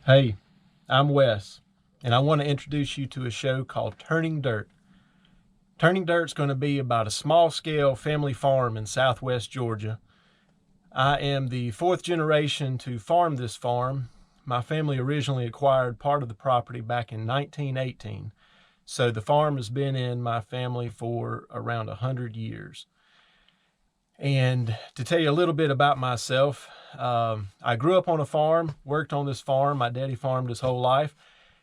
Hey, I'm Wes, and I want to introduce you to a show called Turning Dirt. Turning Dirt's going to be about a small-scale family farm in southwest Georgia. I am the fourth generation to farm this farm. My family originally acquired part of the property back in 1918, so the farm has been in my family for around 100 years. And to tell you a little bit about myself, I grew up on a farm, worked on this farm. My daddy farmed his whole life.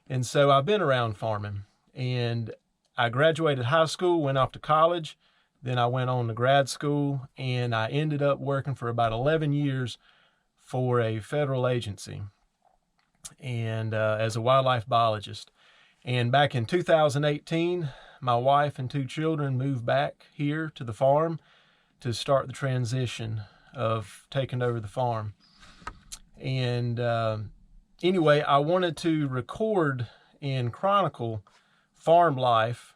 And so I've been around farming. And I graduated high school, went off to college. Then I went on to grad school, and I ended up working for about 11 years for a federal agency and as a wildlife biologist. And back in 2018, my wife and two children moved back here to the farm to start the transition of taking over the farm. And anyway, I wanted to record and chronicle farm life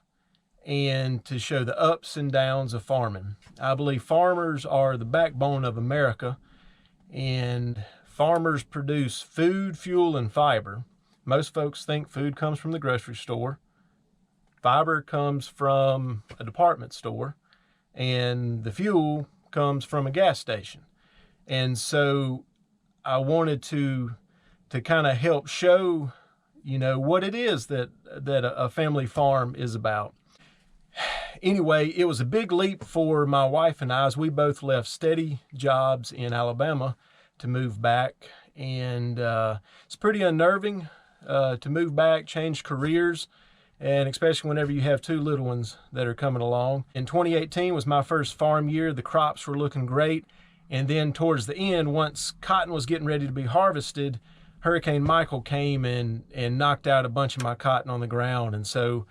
and to show the ups and downs of farming. I believe farmers are the backbone of America, and farmers produce food, fuel, and fiber. Most folks think food comes from the grocery store. Fiber comes from a department store, and the fuel comes from a gas station. And so I wanted to kind of help show, what it is that a family farm is about. Anyway, it was a big leap for my wife and I, as we both left steady jobs in Alabama to move back. And it's pretty unnerving to move back, change careers, and especially whenever you have two little ones that are coming along. In 2018 was my first farm year. The crops were looking great. And then towards the end, once cotton was getting ready to be harvested, Hurricane Michael came and knocked out a bunch of my cotton on the ground. And so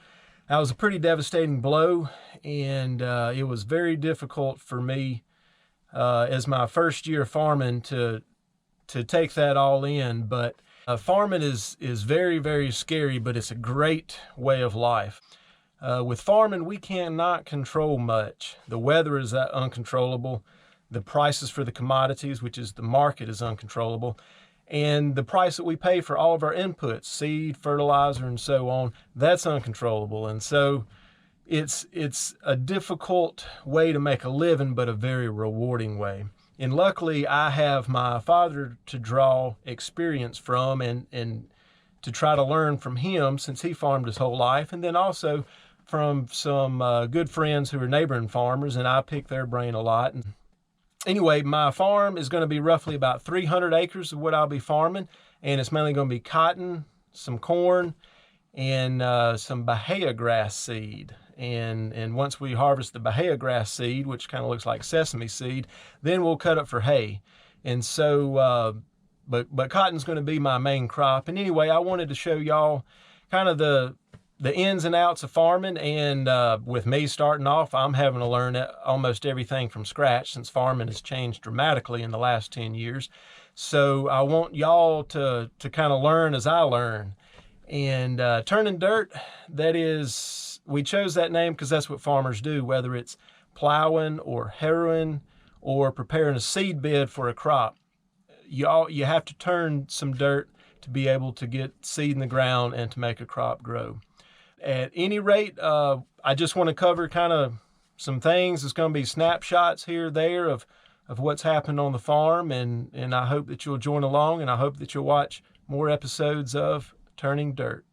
that was a pretty devastating blow. And it was very difficult for me as my first year farming to take that all in. But farming is very, very scary, but it's a great way of life. With farming, we cannot control much. The weather is uncontrollable. The prices for the commodities, which is the market, is uncontrollable. And the price that we pay for all of our inputs, seed, fertilizer, and so on, that's uncontrollable. And so it's a difficult way to make a living, but a very rewarding way. And luckily, I have my father to draw experience from and to try to learn from him, since he farmed his whole life, and then also from some good friends who are neighboring farmers, and I pick their brain a lot. And anyway, my farm is going to be roughly about 300 acres of what I'll be farming, and it's mainly going to be cotton, some corn, and some Bahia grass seed. And once we harvest the Bahia grass seed, which kind of looks like sesame seed, then we'll cut it for hay. And so, but cotton's going to be my main crop. And anyway, I wanted to show y'all kind of the ins and outs of farming. And with me starting off, I'm having to learn almost everything from scratch, since farming has changed dramatically in the last 10 years. So I want y'all to kind of learn as I learn. And Turning Dirt, that is, we chose that name because that's what farmers do, whether it's plowing or harrowing or preparing a seed bed for a crop. You have to turn some dirt to be able to get seed in the ground and to make a crop grow. At any rate, I just want to cover kind of some things. It's going to be snapshots here or there of what's happened on the farm, and I hope that you'll join along, and I hope that you'll watch more episodes of Turning Dirt.